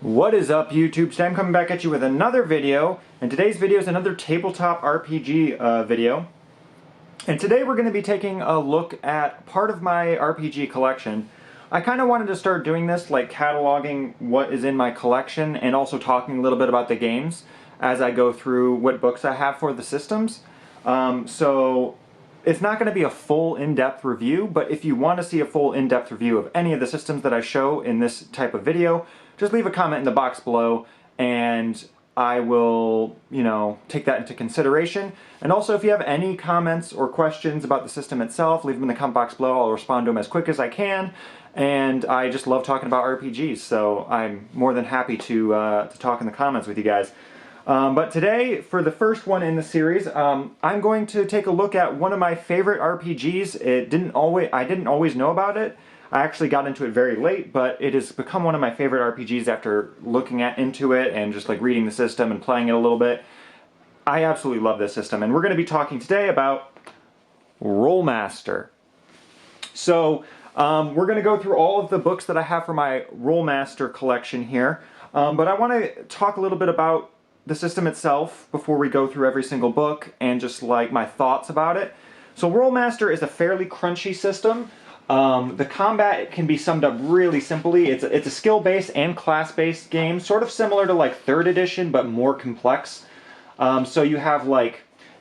What is up, YouTube? Today I'm coming back at you with another video, and today's video is another tabletop RPG video. And today we're going to be taking a look at part of my RPG collection. I kind of wanted to start doing this, like cataloging what is in my collection and also talking a little bit about the games as I go through what books I have for the systems. So it's not going to be a full in-depth review, but if you want to see a full in-depth review of any of the systems that I show in this type of video, just leave a comment in the box below and I will, take that into consideration. And also, if you have any comments or questions about the system itself, leave them in the comment box below. I'll respond to them as quick as I can. And I just love talking about RPGs, so I'm more than happy to talk in the comments with you guys. But today, for the first one in the series, I'm going to take a look at one of my favorite RPGs. I didn't always know about it. I actually got into it very late, but it has become one of my favorite RPGs after looking into it and just like reading the system and playing it a little bit. I absolutely love this system, and we're going to be talking today about Rolemaster. So we're going to go through all of the books that I have for my Rolemaster collection here, but I want to talk a little bit about the system itself before we go through every single book and just like my thoughts about it. So Rolemaster is a fairly crunchy system. The combat can be summed up really simply. It's a skill-based and class-based game, sort of similar to like 3rd edition, but more complex. So you have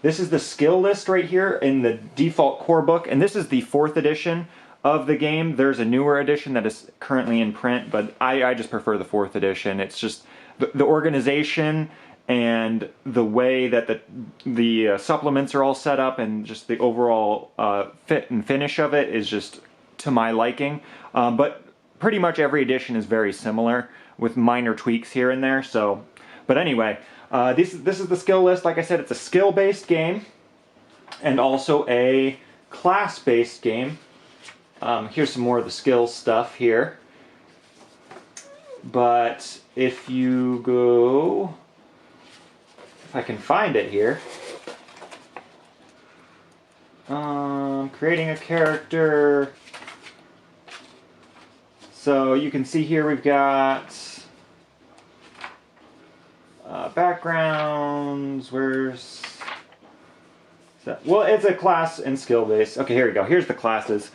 this is the skill list right here in the default core book, and this is the 4th edition of the game. There's a newer edition that is currently in print, but I just prefer the 4th edition. It's just the organization and the way that the supplements are all set up and just the overall fit and finish of it is just to my liking. But pretty much every edition is very similar with minor tweaks here and there. So, but anyway, this is the skill list. Like I said, it's a skill-based game and also a class-based game. Here's some more of the skill stuff here. But if you go, if I can find it here, creating a character. So you can see here we've got backgrounds. Where's that? Well, it's a class and skill base. Okay, here we go. Here's the classes.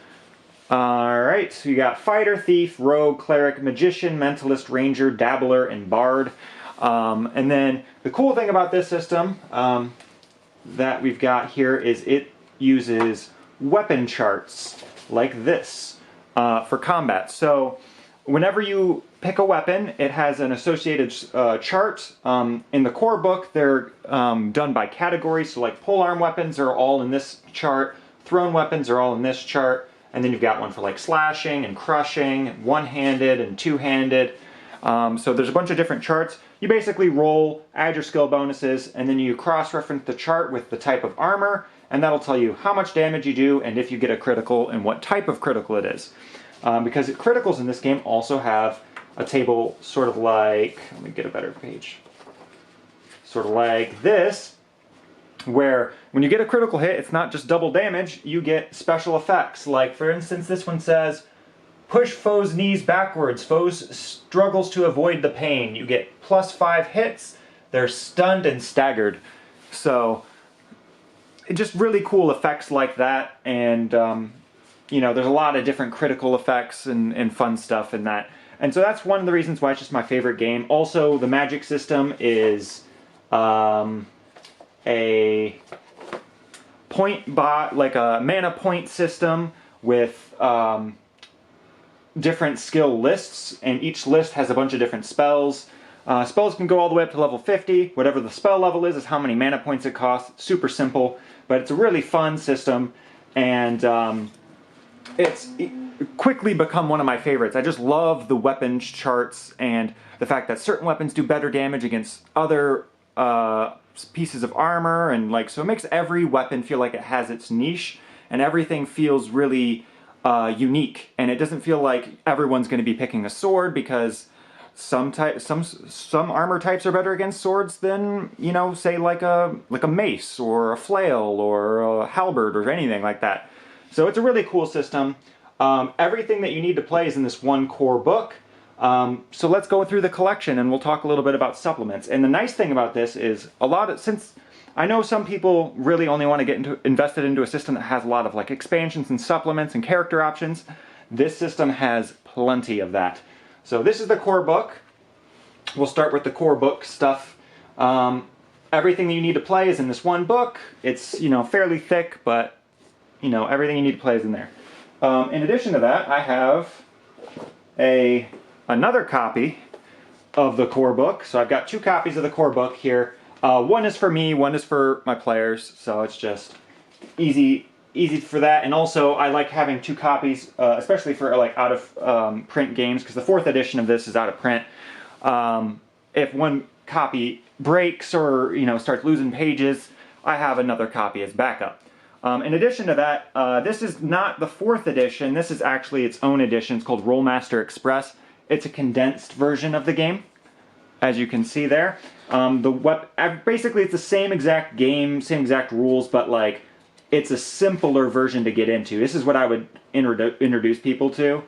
Alright, so you got Fighter, Thief, Rogue, Cleric, Magician, Mentalist, Ranger, Dabbler, and Bard. And then the cool thing about this system that we've got here is it uses weapon charts like this for combat. So whenever you pick a weapon, it has an associated chart. In the core book, they're done by category. So like polearm weapons are all in this chart, thrown weapons are all in this chart, and then you've got one for like slashing and crushing, one-handed and two-handed. So there's a bunch of different charts. You basically roll, add your skill bonuses, and then you cross-reference the chart with the type of armor, and that'll tell you how much damage you do and if you get a critical and what type of critical it is. Because criticals in this game also have a table sort of like, let me get a better page, sort of like this, where when you get a critical hit, it's not just double damage, you get special effects. Like, for instance, this one says, push foe's knees backwards. Foes struggles to avoid the pain. You get +5 hits. They're stunned and staggered. So, just really cool effects like that. And, there's a lot of different critical effects and fun stuff in that. And so that's one of the reasons why it's just my favorite game. Also, the magic system is a like a mana point system with different skill lists, and each list has a bunch of different spells. Spells can go all the way up to level 50. Whatever the spell level is how many mana points it costs. Super simple, but it's a really fun system, and it's quickly become one of my favorites. I just love the weapons charts and the fact that certain weapons do better damage against other pieces of armor, and so it makes every weapon feel like it has its niche, and everything feels really unique, and it doesn't feel like everyone's going to be picking a sword, because some armor types are better against swords than, say like a mace or a flail or a halberd or anything like that. So it's a really cool system. Everything that you need to play is in this one core book. So let's go through the collection and we'll talk a little bit about supplements. And the nice thing about this is since I know some people really only want to get invested into a system that has a lot of like expansions and supplements and character options, this system has plenty of that. So this is the core book. We'll start with the core book stuff. Everything that you need to play is in this one book. It's, fairly thick, but, everything you need to play is in there. In addition to that, I have another copy of the core book. So I've got 2 copies of the core book here. One is for me, one is for my players. So it's just easy for that. And also, I like having 2 copies, especially for like out of print games, because the 4th edition of this is out of print. If one copy breaks or starts losing pages, I have another copy as backup. In addition to that, this is not the 4th edition. This is actually its own edition. It's called Rolemaster Express. It's a condensed version of the game, as you can see there. Basically, it's the same exact game, same exact rules, but like it's a simpler version to get into. This is what I would introduce people to.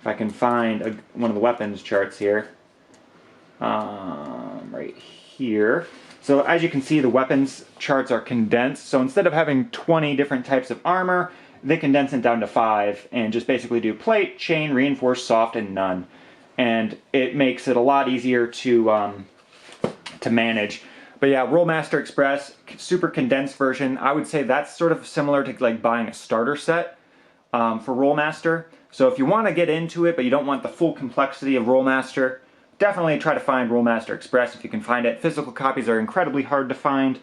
If I can find one of the weapons charts here. Right here. So as you can see, the weapons charts are condensed. So instead of having 20 different types of armor, they condense it down to 5 and just basically do plate, chain, reinforced, soft, and none. And it makes it a lot easier to manage. But yeah, Rolemaster Express, super condensed version. I would say that's sort of similar to like buying a starter set for Rolemaster. So if you want to get into it, but you don't want the full complexity of Rolemaster, definitely try to find Rolemaster Express if you can find it. Physical copies are incredibly hard to find.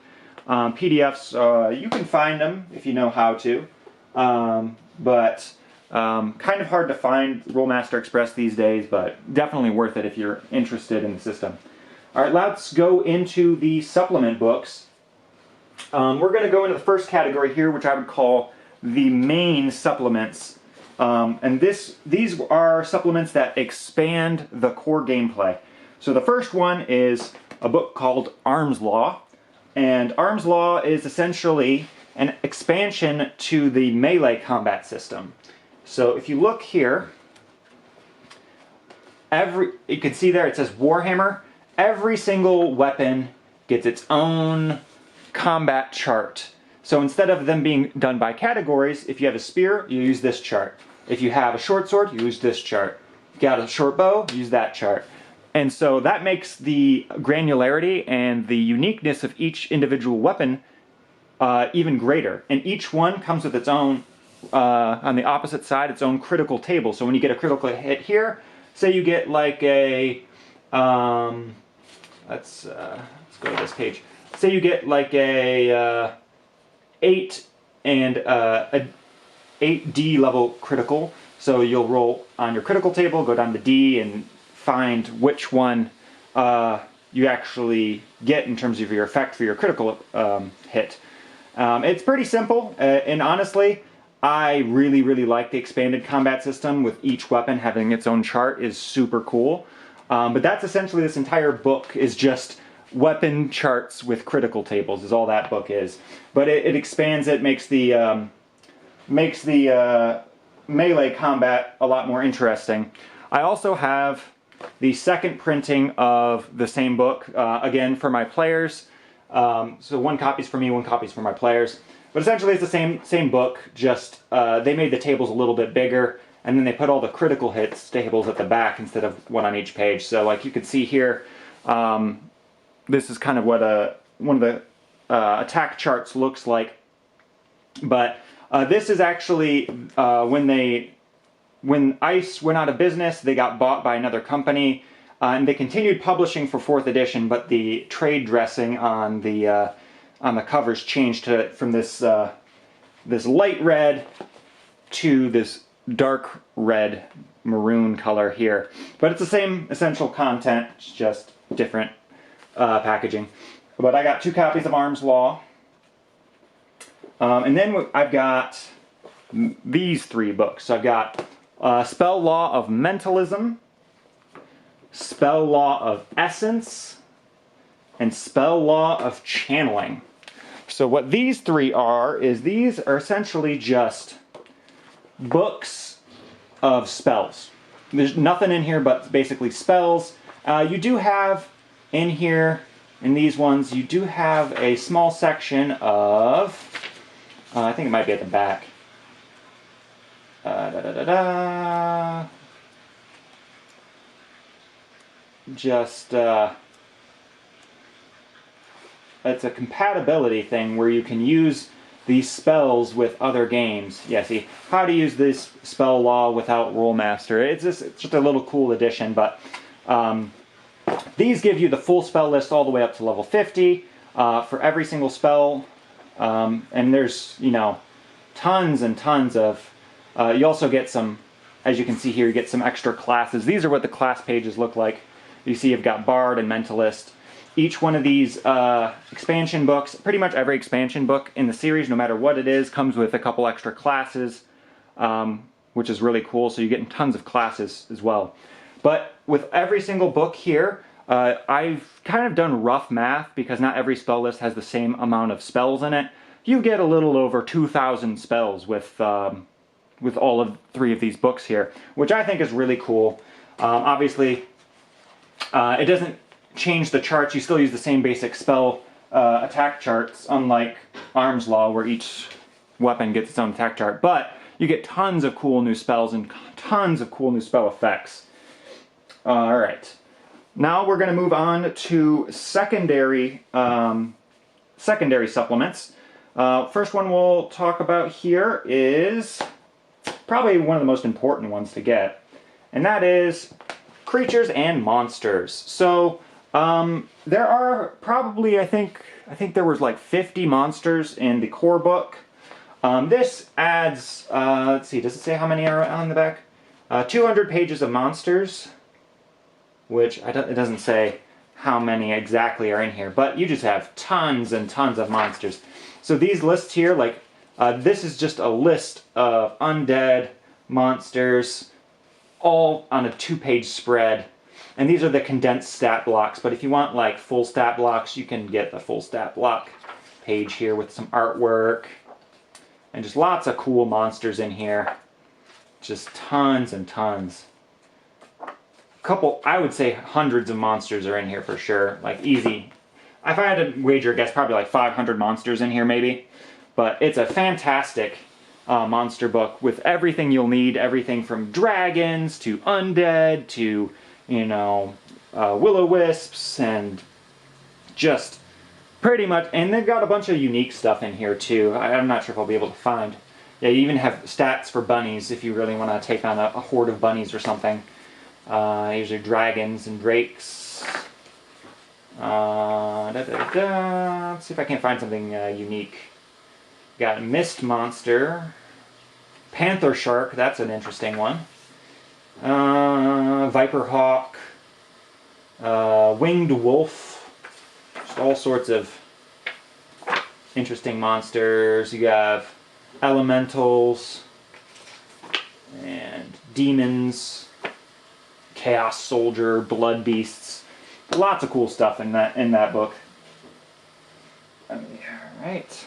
PDFs, you can find them if you know how to. But kind of hard to find Rolemaster Express these days, but definitely worth it if you're interested in the system. Alright, let's go into the supplement books. We're going to go into the first category here, which I would call the main supplements. And these are supplements that expand the core gameplay. So the first one is a book called Arms Law. And Arms Law is essentially an expansion to the melee combat system. So if you look here, you can see there it says Warhammer. Every single weapon gets its own combat chart. So instead of them being done by categories, if you have a spear, you use this chart. If you have a short sword, you use this chart. If you got a short bow, use that chart. And so that makes the granularity and the uniqueness of each individual weapon even greater. And each one comes with its own, on the opposite side, its own critical table. So when you get a critical hit here, say you get like a, let's go to this page. Say you get like a 8 and a 8D level critical. So you'll roll on your critical table, go down to D, and find which one you actually get in terms of your effect for your critical hit. It's pretty simple, and honestly, I really like the expanded combat system with each weapon having its own chart is super cool. But that's essentially this entire book is just weapon charts with critical tables is all that book is. But it expands it, makes the melee combat a lot more interesting. I also have the second printing of the same book, again for my players. So one copy's for me, one copy's for my players. But essentially it's the same book, just they made the tables a little bit bigger, and then they put all the critical hits tables at the back instead of one on each page. So like you can see here, this is kind of what one of the attack charts looks like. But this is actually when ICE went out of business, they got bought by another company, and they continued publishing for 4th edition, but the trade dressing on the covers changed from this light red to this dark red maroon color here. But it's the same essential content, it's just different packaging. But I got 2 copies of Arms Law. And then I've got these 3 books. So I've got Spell Law of Mentalism, Spell Law of Essence, and Spell Law of Channeling. So what these 3 are is these are essentially just books of spells. There's nothing in here but basically spells. You do have in here, in these ones, you do have a small section of, I think it might be at the back. Just, it's a compatibility thing where you can use these spells with other games. Yeah, see, how to use this spell law without Rolemaster. It's just a little cool addition, but these give you the full spell list all the way up to level 50 for every single spell. And there's, you know, tons and tons of... you also get some, as you can see here, you get some extra classes. These are what the class pages look like. You see you've got Bard and Mentalist. Each one of these expansion books, pretty much every expansion book in the series, no matter what it is, comes with a couple extra classes, which is really cool, so you're getting tons of classes as well. But with every single book here, I've kind of done rough math, because not every spell list has the same amount of spells in it. You get a little over 2,000 spells with all of 3 of these books here, which I think is really cool. Obviously, it doesn't change the charts. You still use the same basic spell attack charts, unlike Arms Law, where each weapon gets its own attack chart. But you get tons of cool new spells and tons of cool new spell effects. Alright. Now we're going to move on to secondary supplements. First one we'll talk about here is probably one of the most important ones to get, and that is creatures and monsters. So there are probably, I think there was like 50 monsters in the core book. This adds, let's see, does it say how many are on the back? 200 pages of monsters, which it doesn't say how many exactly are in here, but you just have tons and tons of monsters. So these lists here, like, this is just a list of undead monsters, all on a 2-page spread. And these are the condensed stat blocks, but if you want like full stat blocks, you can get the full stat block page here with some artwork. And just lots of cool monsters in here. Just tons and tons. I would say hundreds of monsters are in here for sure, like easy. If I had to wager a guess, probably like 500 monsters in here maybe. But it's a fantastic monster book with everything you'll need, everything from dragons to undead to, you know, will-o-wisps, and just pretty much, and they've got a bunch of unique stuff in here too. I'm not sure if I'll be able to find. Yeah, you even have stats for bunnies if you really want to take on a horde of bunnies or something. These are dragons and drakes. Let's see if I can find something unique. Got a mist monster. Panther shark, that's an interesting one. Viper hawk. Winged wolf. Just all sorts of interesting monsters. You have elementals and demons, chaos soldier, blood beasts. Lots of cool stuff in that book. Alright.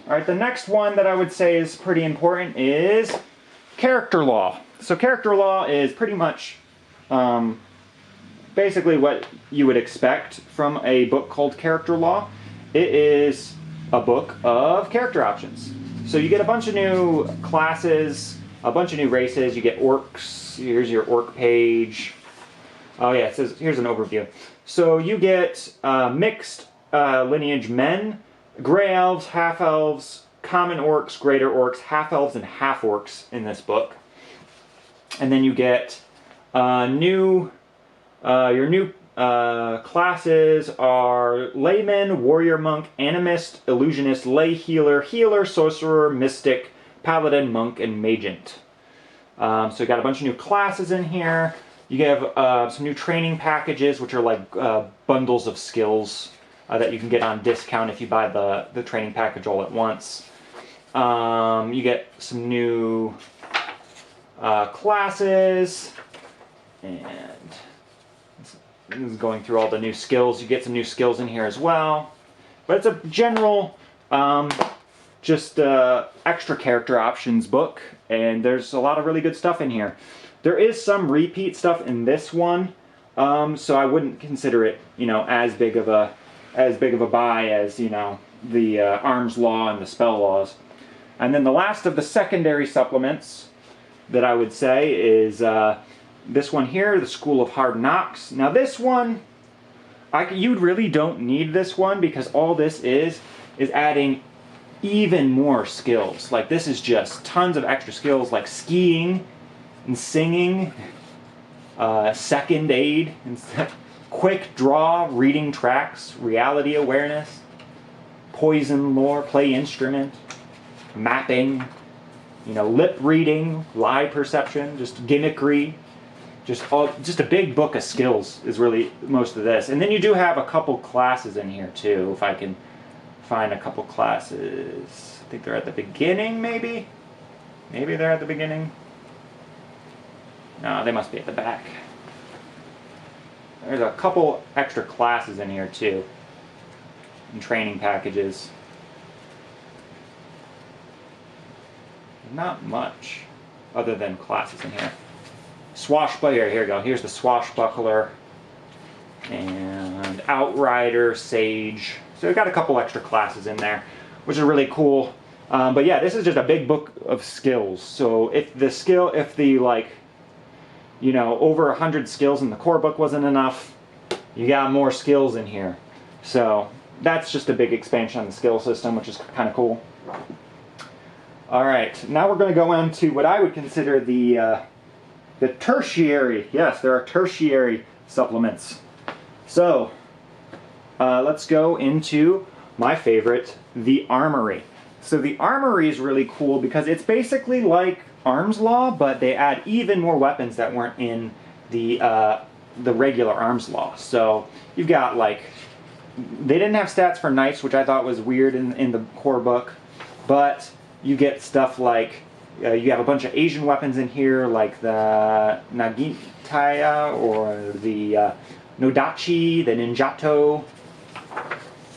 Alright, the next one that I would say is pretty important is character law. So character law is pretty much basically what you would expect from a book called Character Law. It is a book of character options. So you get a bunch of new classes, a bunch of new races. You get orcs. Here's your orc page. Oh yeah, it says, here's an overview. So you get mixed lineage men, gray elves, half elves, common orcs, greater orcs, half elves, and half orcs in this book. And then you get your new classes are layman, warrior monk, animist, illusionist, lay healer, healer, sorcerer, mystic, paladin, monk, and magent. So you got a bunch of new classes in here. You have some new training packages, which are like bundles of skills that you can get on discount if you buy the training package all at once. You get some new classes, and this is going through all the new skills. You get some new skills in here as well. But it's a general just extra character options book, and there's a lot of really good stuff in here. There is some repeat stuff in this one, so I wouldn't consider it, you know, as big of a buy as, you know, the Arms Law and the Spell Laws. And then the last of the secondary supplements that I would say is this one here, the School of Hard Knocks. Now this one, you really don't need this one, because all this is adding even more skills. Like, this is just tons of extra skills, like skiing and singing, second aid, and quick draw, reading tracks, reality awareness, poison lore, play instrument, mapping, you know, lip reading, lie perception, just gimmickry, just a big book of skills is really most of this. And then you do have a couple classes in here too, if I can find a couple classes. I think they're at the beginning, maybe? Maybe they're at the beginning? No, they must be at the back. There's a couple extra classes in here too, and training packages. Not much other than classes in here. Swashbuckler, here we go. Here's the Swashbuckler and Outrider, Sage. So we've got a couple extra classes in there, which is really cool. But yeah, this is just a big book of skills. So if the like, you know, over 100 skills in the core book wasn't enough, you got more skills in here. So that's just a big expansion on the skill system, which is kind of cool. All right, now we're going to go on to what I would consider the tertiary. Yes, there are tertiary supplements. So let's go into my favorite, the Armory. So the Armory is really cool because it's basically like Arms Law, but they add even more weapons that weren't in the regular Arms Law. So you've got, like, they didn't have stats for knights, which I thought was weird in the core book, but you get stuff like you have a bunch of Asian weapons in here, like the Nagitaya or the Nodachi, the Ninjato.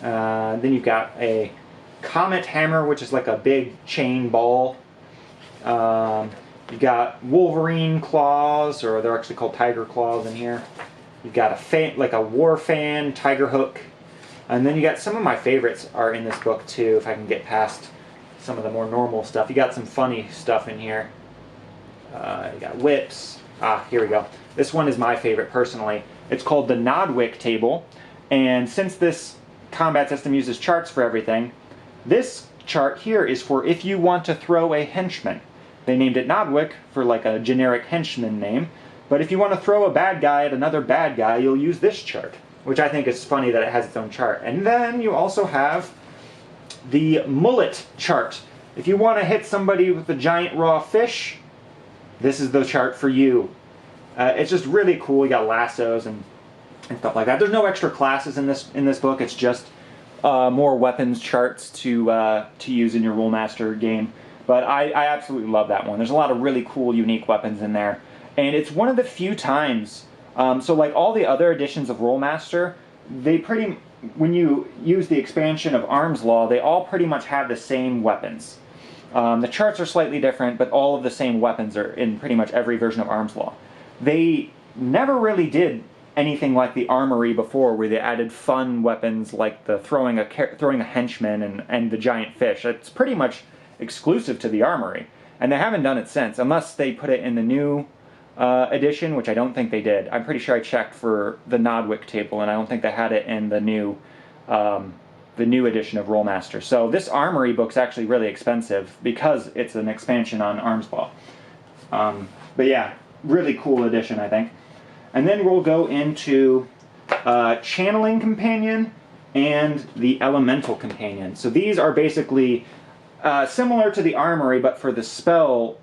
Then you've got a Comet Hammer, which is like a big chain ball. You got Wolverine claws, or they're actually called tiger claws in here. You've got a fan, like a war fan, tiger hook. And then you got some of my favorites are in this book too, if I can get past some of the more normal stuff. You got some funny stuff in here. You got whips. Here we go. This one is my favorite personally. It's called the Nodwick table. And since this combat system uses charts for everything, this chart here is for if you want to throw a henchman. They named it Nodwick for like a generic henchman name. But if you want to throw a bad guy at another bad guy, you'll use this chart, which I think is funny that it has its own chart. And then you also have the mullet chart. If you want to hit somebody with a giant raw fish, this is the chart for you. It's just really cool. You got lassos and stuff like that. There's no extra classes in this book. It's just more weapons charts to use in your Rolemaster game. But I absolutely love that one. There's a lot of really cool, unique weapons in there. And it's one of the few times, so like all the other editions of Rolemaster, when you use the expansion of Arms Law, they all pretty much have the same weapons. The charts are slightly different, but all of the same weapons are in pretty much every version of Arms Law. They never really did anything like the Armory before, where they added fun weapons like the throwing a henchman and the giant fish. It's pretty much exclusive to the Armory, and they haven't done it since, unless they put it in the new edition, which I don't think they did. I'm pretty sure I checked for the Nodwick table, and I don't think they had it in the new edition of Rolemaster. So this Armory book's actually really expensive because it's an expansion on Arms Law. But yeah, really cool edition, I think. And then we'll go into Channeling Companion and the Elemental Companion. So these are basically similar to the Armory, but for the spell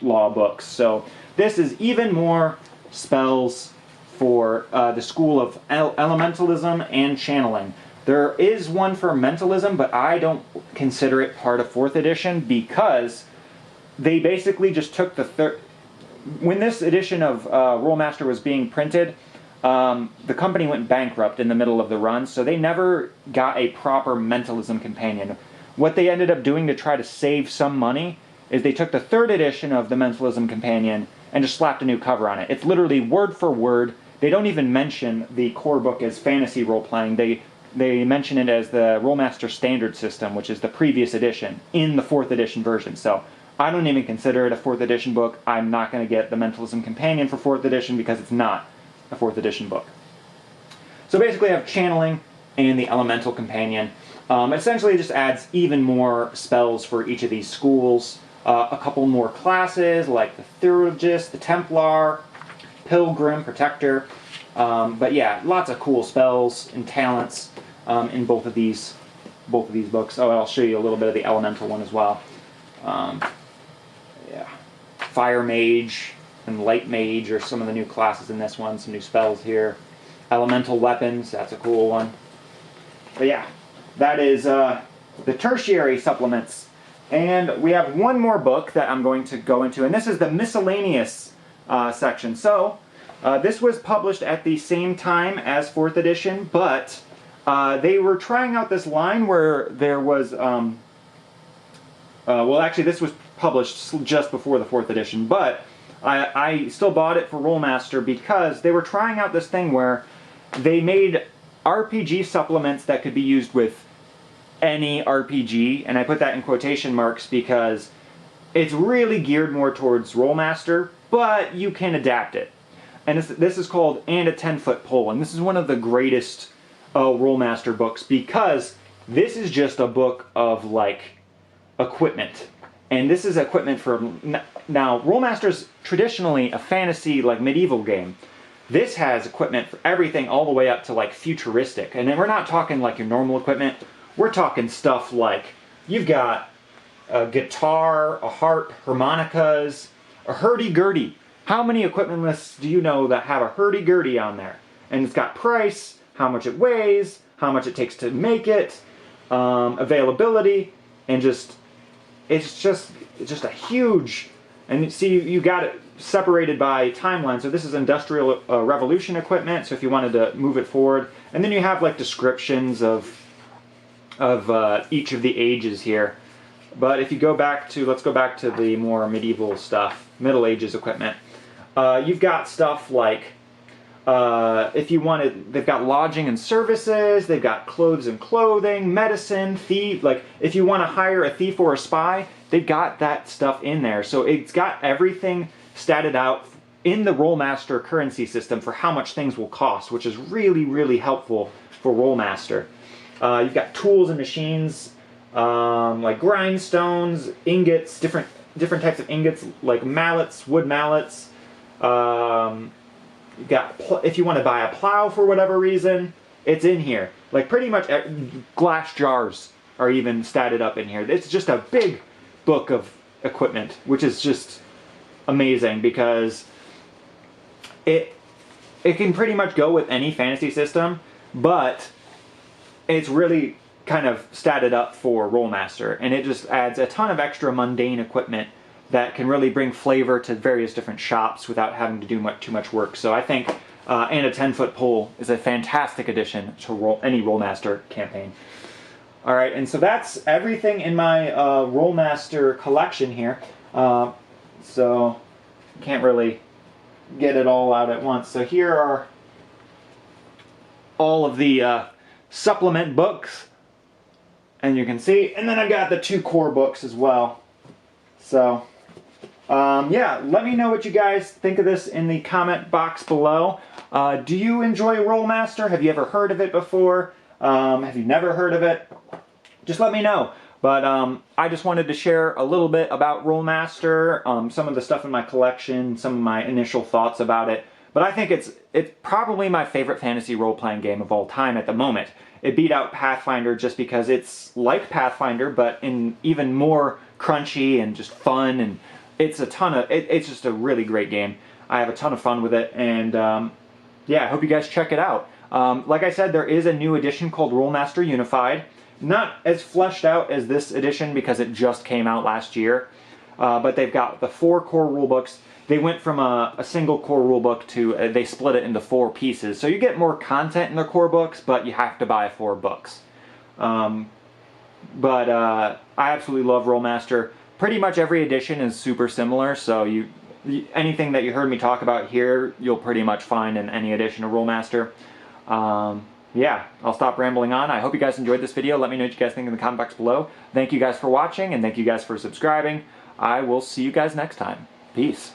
law books. So this is even more spells for the school of elementalism and channeling. There is one for mentalism, but I don't consider it part of 4th edition because they basically just took when this edition of Rolemaster was being printed, the company went bankrupt in the middle of the run, so they never got a proper Mentalism companion. What they ended up doing to try to save some money is they took the 3rd edition of the Mentalism companion and just slapped a new cover on it. It's literally word for word. They don't even mention the core book as fantasy role-playing. They mention it as the Rolemaster Standard System, which is the previous edition, in the 4th edition version. So I don't even consider it a 4th edition book. I'm not going to get the Mentalism companion for 4th edition because it's not a 4th edition book. So basically I have Channeling and the Elemental companion. Essentially it just adds even more spells for each of these schools. A couple more classes like the Theurgist, the Templar, Pilgrim, Protector. But yeah, lots of cool spells and talents in both of these books. Oh, I'll show you a little bit of the Elemental one as well. Yeah, Fire Mage and Light Mage are some of the new classes in this one. Some new spells here. Elemental Weapons, that's a cool one. But yeah, that is the tertiary supplements. And we have one more book that I'm going to go into, and this is the miscellaneous section. So, this was published at the same time as 4th edition, but they were trying out this line where there was, well actually this was published just before the 4th edition, but I still bought it for Rolemaster because they were trying out this thing where they made RPG supplements that could be used with any RPG, and I put that in quotation marks because it's really geared more towards Rolemaster, but you can adapt it. And this is called And a 10-Foot Pole, and this is one of the greatest Rolemaster books because this is just a book of, like, equipment. And this is equipment for... Now, Rolemaster's traditionally a fantasy, like, medieval game. This has equipment for everything all the way up to, like, futuristic. And then we're not talking, like, your normal equipment. We're talking stuff like, you've got a guitar, a harp, harmonicas, a hurdy-gurdy. How many equipment lists do you know that have a hurdy-gurdy on there? And it's got price, how much it weighs, how much it takes to make it, availability, and it's just a huge, and see, you got it separated by timeline. So this is Industrial Revolution equipment, so if you wanted to move it forward. And then you have like descriptions of each of the ages here. But if you go back to, let's go back to the more medieval stuff, Middle Ages equipment. You've got stuff like, if you wanted, they've got lodging and services, they've got clothes and clothing, medicine, thief, like if you want to hire a thief or a spy, they've got that stuff in there. So it's got everything statted out in the Rolemaster currency system for how much things will cost, which is really, really helpful for Rolemaster. You've got tools and machines, like grindstones, ingots, different types of ingots, like mallets, wood mallets. You've got, if you want to buy a plow for whatever reason, it's in here. Like pretty much glass jars are even statted up in here. It's just a big book of equipment, which is just amazing because it can pretty much go with any fantasy system, but it's really kind of statted up for Rolemaster, and it just adds a ton of extra mundane equipment that can really bring flavor to various different shops without having to do too much work. So I think And a 10-Foot Pole is a fantastic addition to any Rolemaster campaign. Alright, and so that's everything in my Rolemaster collection here. So can't really get it all out at once. So here are all of the supplement books, and you can see, and then I've got the 2 core books as well. So yeah, let me know what you guys think of this in the comment box below. Do you enjoy Rolemaster? Have you ever heard of it before? Have you never heard of it? Just let me know. But I just wanted to share a little bit about Rolemaster, some of the stuff in my collection, some of my initial thoughts about it. But I think it's probably my favorite fantasy role-playing game of all time at the moment. It beat out Pathfinder just because it's like Pathfinder, but in even more crunchy and just fun, and it's just a really great game. I have a ton of fun with it, and yeah, I hope you guys check it out. Like I said, there is a new edition called Rolemaster Unified. Not as fleshed out as this edition because it just came out last year, but they've got the 4 core rulebooks. they went from a single core rulebook to they split it into 4 pieces. So you get more content in their core books, but you have to buy 4 books. I absolutely love Rolemaster. Pretty much every edition is super similar, so anything that you heard me talk about here, you'll pretty much find in any edition of Rolemaster. Yeah, I'll stop rambling on. I hope you guys enjoyed this video. Let me know what you guys think in the comment box below. Thank you guys for watching, and thank you guys for subscribing. I will see you guys next time. Peace.